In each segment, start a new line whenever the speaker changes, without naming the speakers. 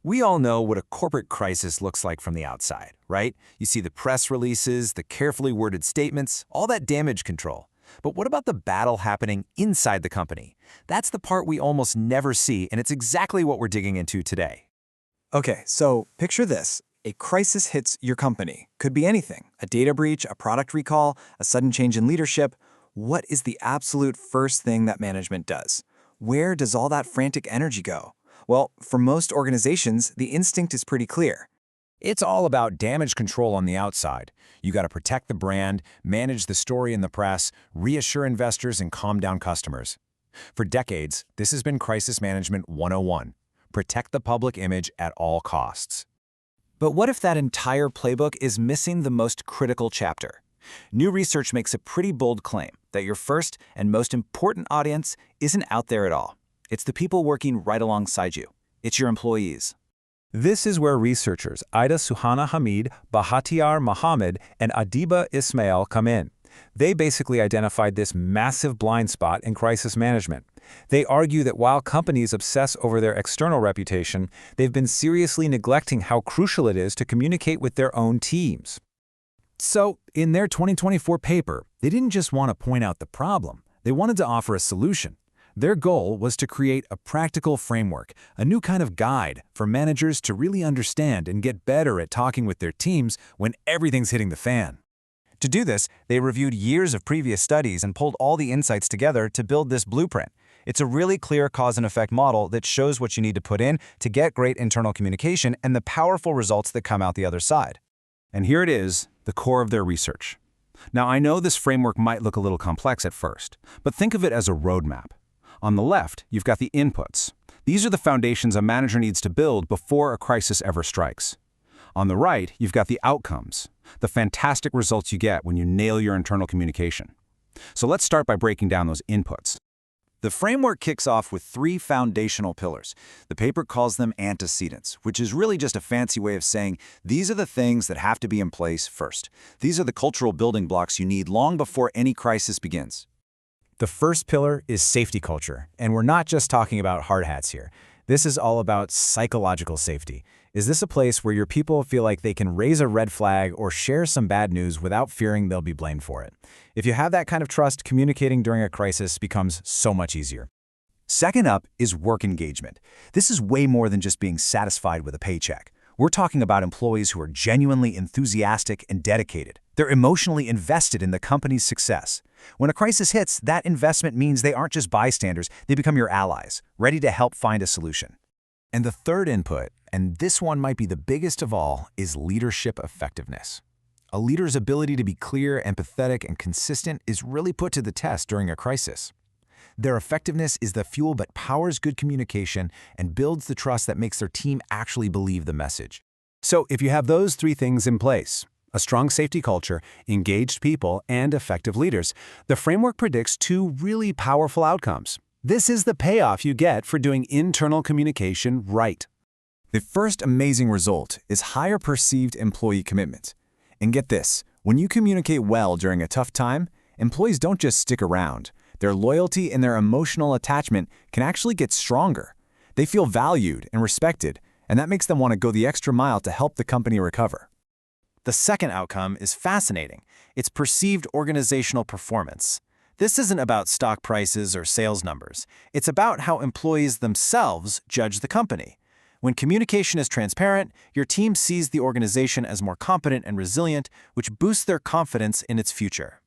We all know what a corporate crisis looks like from the outside, right? You see the press releases, the carefully worded statements, all that damage control. But what about the battle happening inside the company? That's the part we almost never see, and it's exactly what we're digging into today.
Okay, so picture this. A crisis hits your company. Could be anything. A data breach, a product recall, a sudden change in leadership. What is the absolute first thing that management does? Where does all that frantic energy go? Well, for most organizations, the instinct is pretty clear.
It's all about damage control on the outside. You got to protect the brand, manage the story in the press, reassure investors, and calm down customers. For decades, this has been Crisis Management 101. Protect the public image at all costs.
But what if that entire playbook is missing the most critical chapter? New research makes a pretty bold claim that your first and most important audience isn't out there at all. It's the people working right alongside you. It's your employees.
This is where researchers Ida Suana Hamid, Bahhatiar Muhammad, and Adiba Ismael come in. They basically identified this massive blind spot in crisis management. They argue that while companies obsess over their external reputation, they've been seriously neglecting how crucial it is to communicate with their own teams. So, in their 2024 paper, they didn't just want to point out the problem. They wanted to offer a solution. Their goal was to create a practical framework, a new kind of guide for managers to really understand and get better at talking with their teams when everything's hitting the fan.
To do this, they reviewed years of previous studies and pulled all the insights together to build this blueprint. It's a really clear cause and effect model that shows what you need to put in to get great internal communication and the powerful results that come out the other side.
And here it is, the core of their research. Now, I know this framework might look a little complex at first, but think of it as a roadmap. On the left, you've got the inputs. These are the foundations a manager needs to build before a crisis ever strikes. On the right, you've got the outcomes, the fantastic results you get when you nail your internal communication. So let's start by breaking down those inputs.
The framework kicks off with 3 foundational pillars. The paper calls them antecedents, which is really just a fancy way of saying these are the things that have to be in place first. These are the cultural building blocks you need long before any crisis begins.
The first pillar is safety culture, and we're not just talking about hard hats here. This is all about psychological safety. Is this a place where your people feel like they can raise a red flag or share some bad news without fearing they'll be blamed for it? If you have that kind of trust, communicating during a crisis becomes so much easier.
Second up is work engagement. This is way more than just being satisfied with a paycheck. We're talking about employees who are genuinely enthusiastic and dedicated. They're emotionally invested in the company's success. When a crisis hits, that investment means they aren't just bystanders, they become your allies, ready to help find a solution.
And the third input, and this one might be the biggest of all, is leadership effectiveness. A leader's ability to be clear, empathetic, and consistent is really put to the test during a crisis. Their effectiveness is the fuel that powers good communication and builds the trust that makes their team actually believe the message.
So if you have those 3 things in place, a strong safety culture, engaged people, and effective leaders, the framework predicts 2 really powerful outcomes. This is the payoff you get for doing internal communication right.
The first amazing result is higher perceived employee commitment. And get this, when you communicate well during a tough time, employees don't just stick around. Their loyalty and their emotional attachment can actually get stronger. They feel valued and respected, and that makes them want to go the extra mile to help the company recover. The second outcome is fascinating. It's perceived organizational performance. This isn't about stock prices or sales numbers. It's about how employees themselves judge the company. When communication is transparent, your team sees the organization as more competent and resilient, which boosts their confidence in its future.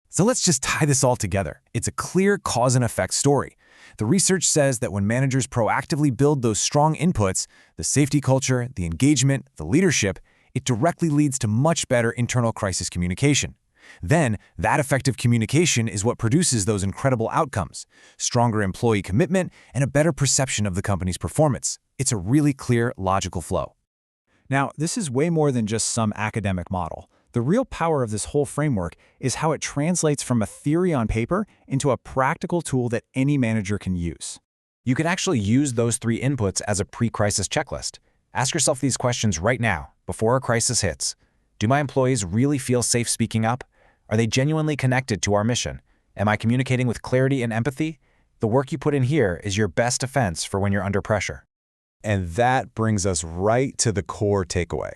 So let's just tie this all together. It's a clear cause and effect story. The research says that when managers proactively build those strong inputs, the safety culture, the engagement, the leadership, it directly leads to much better internal crisis communication. Then, that effective communication is what produces those incredible outcomes, stronger employee commitment, and a better perception of the company's performance. It's a really clear, logical flow.
Now, this is way more than just some academic model. The real power of this whole framework is how it translates from a theory on paper into a practical tool that any manager can use.
You can actually use those 3 inputs as a pre-crisis checklist. Ask yourself these questions right now, before a crisis hits. Do my employees really feel safe speaking up? Are they genuinely connected to our mission? Am I communicating with clarity and empathy? The work you put in here is your best defense for when you're under pressure. And that brings us right to the core takeaway.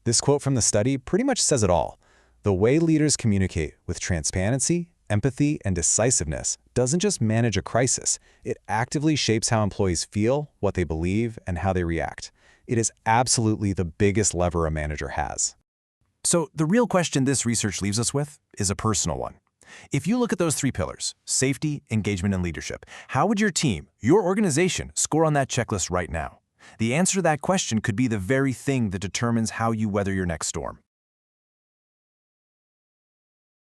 This quote from the study pretty much says it all. The way leaders communicate with transparency, empathy, and decisiveness doesn't just manage a crisis. It actively shapes how employees feel, what they believe, and how they react. It is absolutely the biggest lever a manager has. So the real question this research leaves us with is a personal one. If you look at those three pillars, safety, engagement, and leadership, how would your team, your organization, score on that checklist right now? The answer to that question could be the very thing that determines how you weather your next storm.